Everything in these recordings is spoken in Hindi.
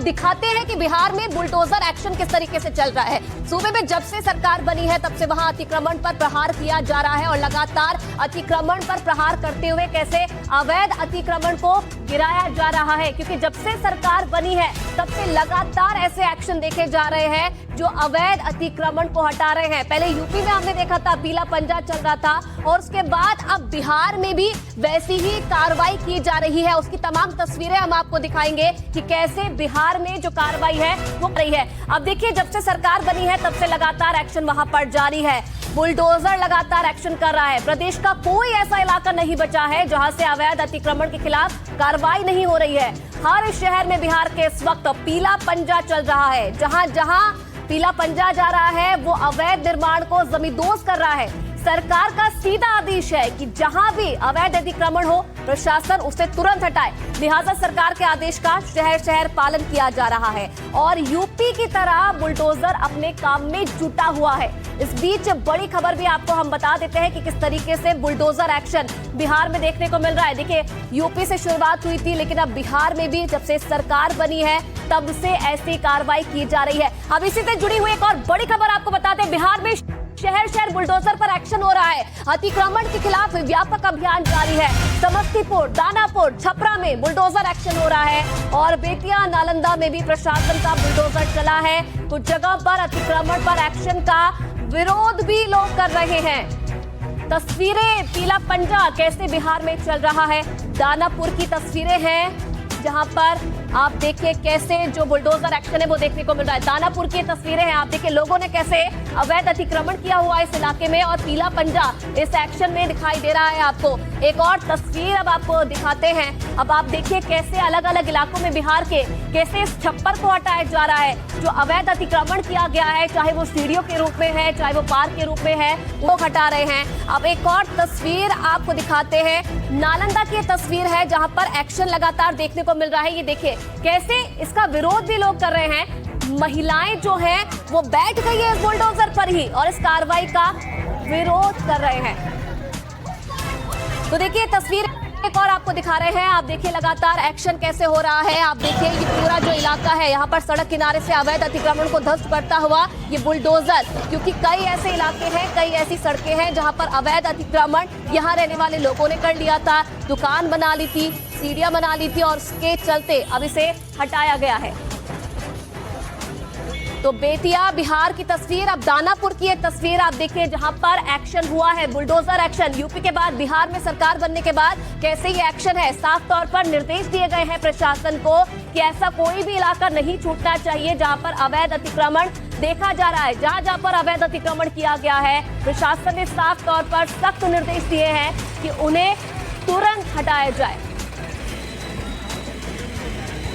दिखाते हैं कि बिहार में बुलडोजर एक्शन किस तरीके से चल रहा है। सूबे में जब से सरकार बनी है तब से वहां अतिक्रमण पर प्रहार किया जा रहा है और लगातार अतिक्रमण पर प्रहार करते हुए कैसे अवैध अतिक्रमण को गिराया जा रहा है, क्योंकि जब से सरकार बनी है तब से लगातार ऐसे एक्शन देखे जा रहे हैं जो अवैध अतिक्रमण को हटा रहे हैं। पहले यूपी में हमने देखा था, पीला पंजा चल रहा था, और उसके बाद अब बिहार में भी वैसी ही कार्रवाई की जा रही है। उसकी तमाम तस्वीरें हम आपको दिखाएंगे कि कैसे बिहार में जो कार्रवाई है वो रही है। अब देखिए, जब से सरकार बनी है तब से लगातार एक्शन वहां पर जारी है। बुलडोजर लगातार एक्शन कर रहा है। प्रदेश का कोई ऐसा इलाका नहीं बचा है जहां से अवैध अतिक्रमण के खिलाफ कार्रवाई नहीं हो रही है। हर शहर में बिहार के इस वक्त पीला पंजा चल रहा है। जहां जहां पीला पंजा जा रहा है वो अवैध निर्माण को जमींदोज कर रहा है। सरकार का सीधा आदेश है कि जहां भी अवैध अतिक्रमण हो प्रशासन उसे तुरंत हटाए। लिहाजा सरकार के आदेश का शहर शहर पालन किया जा रहा है और यूपी की तरह बुलडोजर अपने काम में जुटा हुआ है। इस बीच बड़ी खबर भी आपको हम बता देते हैं कि किस तरीके से बुलडोजर एक्शन बिहार में देखने को मिल रहा है। देखिए, यूपी से शुरुआत हुई थी, लेकिन अब बिहार में भी जब से सरकार बनी है तब से ऐसी कार्रवाई की जा रही है। अब इसी से जुड़ी हुई एक और बड़ी खबर आपको बताते हैं। बिहार में शहर शहर बुलडोजर पर एक्शन हो रहा है। अतिक्रमण के खिलाफ व्यापक अभियान जारी है। समस्तीपुर, दानापुर, छपरा में बुलडोजर एक्शन हो रहा है और बेतिया, नालंदा में भी प्रशासन का बुलडोजर चला है। कुछ जगह पर अतिक्रमण पर एक्शन का विरोध भी लोग कर रहे हैं। तस्वीरें पीला पंजा कैसे बिहार में चल रहा है। दानापुर की तस्वीरें हैं जहां पर आप देखिए कैसे जो बुलडोजर एक्शन है वो देखने को मिल रहा है। दानापुर की तस्वीरें हैं, आप देखिए लोगों ने कैसे अवैध अतिक्रमण किया हुआ इस इलाके में और पीला पंजा इस एक्शन में दिखाई दे रहा है आपको। एक और तस्वीर अब आपको दिखाते हैं। अब आप देखिए कैसे अलग अलग इलाकों में बिहार के कैसे इस छप्पर को हटाया जा रहा है। जो अवैध अतिक्रमण किया गया है, चाहे वो सीढ़ियों के रूप में है, चाहे वो पार्क के रूप में है, वो हटा रहे हैं। अब एक और तस्वीर आपको दिखाते हैं। नालंदा की तस्वीर है जहां पर एक्शन लगातार देखने को मिल रहा है। ये देखिए कैसे इसका विरोध भी लोग कर रहे हैं। महिलाएं जो हैं वो बैठ गई है इस बुलडोजर पर ही और इस कार्रवाई का विरोध कर रहे हैं। तो देखिए तस्वीर एक और आपको दिखा रहे हैं। आप देखिए लगातार एक्शन कैसे हो रहा है। आप देखिए ये पूरा जो इलाका है, यहाँ पर सड़क किनारे से अवैध अतिक्रमण को ध्वस्त करता हुआ ये बुलडोजर, क्योंकि कई ऐसे इलाके हैं, कई ऐसी सड़कें हैं जहाँ पर अवैध अतिक्रमण यहाँ रहने वाले लोगों ने कर लिया था, दुकान बना ली थी, सीढ़ियां बना ली थी और उसके चलते अब इसे हटाया गया है। तो बेतिया बिहार की तस्वीर, अब दानापुर की एक तस्वीर आप देखिए जहां पर एक्शन हुआ है, बुलडोजर एक्शन। यूपी के बाद बिहार में सरकार बनने के बाद कैसे ये एक्शन है। साफ तौर पर निर्देश दिए गए हैं प्रशासन को कि ऐसा कोई भी इलाका नहीं छूटना चाहिए जहां पर अवैध अतिक्रमण देखा जा रहा है। जहां जहां पर अवैध अतिक्रमण किया गया है प्रशासन ने साफ तौर पर सख्त निर्देश दिए हैं कि उन्हें तुरंत हटाया जाए।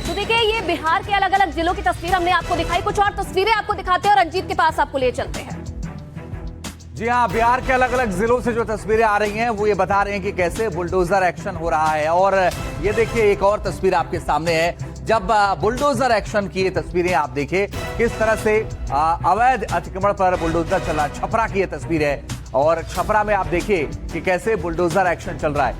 तो देखिए ये बिहार के अलग अलग जिलों की तस्वीर हमने आपको दिखाई। कुछ और तस्वीरें आपको दिखाते हैं और रंजीत के पास आपको ले चलते हैं। जी हाँ, बिहार के अलग अलग जिलों से जो तस्वीरें आ रही हैं वो ये बता रहे हैं कि कैसे बुलडोजर एक्शन हो रहा है। और ये देखिए एक और तस्वीर आपके सामने है। जब बुलडोजर एक्शन की ये तस्वीरें आप देखिए किस तरह से अवैध अतिक्रमण पर बुलडोजर चला। छपरा की ये तस्वीर है और छपरा में आप देखिए कि कैसे बुलडोजर एक्शन चल रहा है।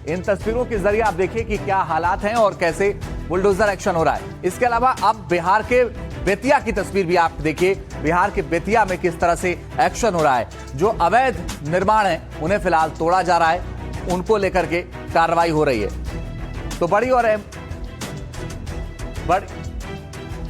इन तस्वीरों के जरिए आप देखिए कि क्या हालात हैं और कैसे बुलडोजर एक्शन हो रहा है। इसके अलावा अब बिहार के बेतिया की तस्वीर भी आप देखिए। बिहार के बेतिया में किस तरह से एक्शन हो रहा है। जो अवैध निर्माण है उन्हें फिलहाल तोड़ा जा रहा है, उनको लेकर के कार्रवाई हो रही है। तो बड़ी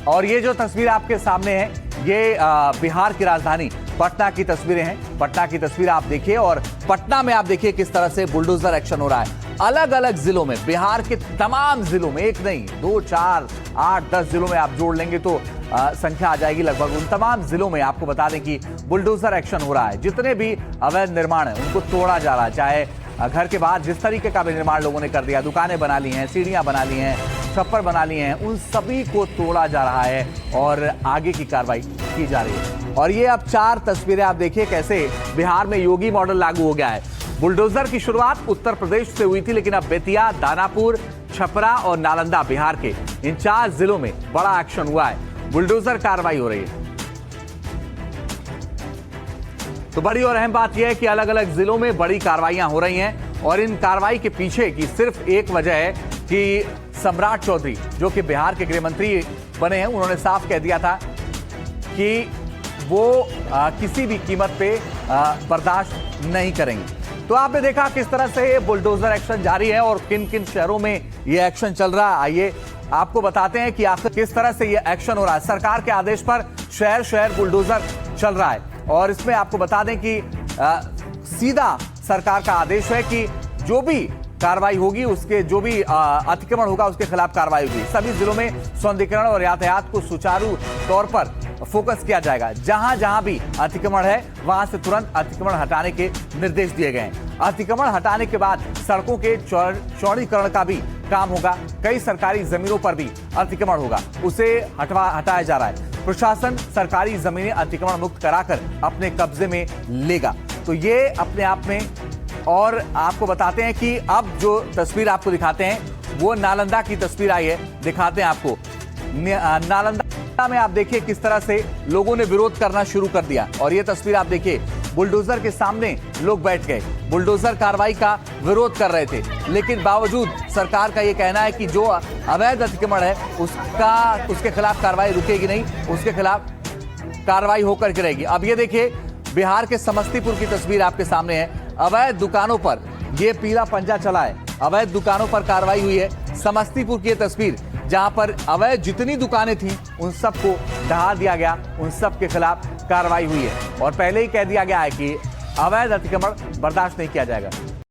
और ये जो तस्वीर आपके सामने है ये बिहार की राजधानी पटना की तस्वीरें हैं। पटना की तस्वीर आप देखिए और पटना में आप देखिए किस तरह से बुलडोजर एक्शन हो रहा है। अलग अलग जिलों में, बिहार के तमाम जिलों में, एक नहीं 2, 4, 8, 10 जिलों में आप जोड़ लेंगे तो संख्या आ जाएगी लगभग। उन तमाम जिलों में आपको बता दें कि बुलडोजर एक्शन हो रहा है। जितने भी अवैध निर्माण है उनको तोड़ा जा रहा है। चाहे घर के बाहर जिस तरीके का भी निर्माण लोगों ने कर दिया, दुकानें बना ली हैं, सीढ़ियां बना ली हैं, छप्पर बना लिए हैं, उन सभी को तोड़ा जा रहा है और आगे की कार्रवाई की जा रही है। और ये अब 4 तस्वीरें आप देखिए कैसे बिहार में योगी मॉडल लागू हो गया है। बुलडोजर की शुरुआत उत्तर प्रदेश से हुई थी, लेकिन अब बेतिया, दानापुर, छपरा और नालंदा बिहार के इन 4 जिलों में बड़ा एक्शन हुआ है। बुलडोजर कार्रवाई हो रही है। तो बड़ी और अहम बात यह है कि अलग अलग जिलों में बड़ी कार्रवाइयां हो रही हैं और इन कार्रवाई के पीछे की सिर्फ एक वजह है कि सम्राट चौधरी, जो कि बिहार के गृह मंत्री बने हैं, उन्होंने साफ कह दिया था कि वो किसी भी कीमत पे बर्दाश्त नहीं करेंगे। तो आपने देखा किस तरह से ये बुलडोजर एक्शन जारी है और किन किन शहरों में ये एक्शन चल रहा है। आइए आपको बताते हैं कि आखिर किस तरह से ये एक्शन हो रहा है। सरकार के आदेश पर शहर शहर बुलडोजर चल रहा है और इसमें आपको बता दें कि सीधा सरकार का आदेश है कि जो भी कार्रवाई होगी, उसके जो भी अतिक्रमण होगा उसके खिलाफ कार्रवाई होगी। सभी जिलों में सौंदर्यीकरण और यातायात को सुचारू तौर पर फोकस किया जाएगा। जहां जहां भी अतिक्रमण है वहां से तुरंत अतिक्रमण हटाने के निर्देश दिए गए हैं। अतिक्रमण हटाने के बाद सड़कों के चौड़ीकरण का भी काम होगा। कई सरकारी जमीनों पर भी अतिक्रमण होगा, उसे हटाया जा रहा है। प्रशासन सरकारी जमीनें अतिक्रमण मुक्त कराकर अपने कब्जे में लेगा। तो ये अपने आप में, और आपको बताते हैं कि अब जो तस्वीर आपको दिखाते हैं वो नालंदा की तस्वीर आई है, दिखाते हैं आपको। नालंदा में आप देखिए किस तरह से लोगों ने विरोध करना शुरू कर दिया और ये तस्वीर आप देखिए, बुलडोजर के सामने लोग बैठ गए, बुलडोजर कार्रवाई का विरोध कर रहे थे, लेकिन बावजूद सरकार का ये कहना है कि जो अवैध अतिक्रमण है उसके खिलाफ कार्रवाई रुकेगी नहीं, उसके खिलाफ कार्रवाई होकर के रहेगी। अब ये देखिए बिहार के समस्तीपुर की तस्वीर आपके सामने है। अवैध दुकानों पर ये पीला पंजा चला है, अवैध दुकानों पर कार्रवाई हुई है। समस्तीपुर की ये तस्वीर जहां पर अवैध जितनी दुकानें थीं उन सबको ढहा दिया गया, उन सब के खिलाफ कार्रवाई हुई है और पहले ही कह दिया गया है कि अवैध अतिक्रमण बर्दाश्त नहीं किया जाएगा।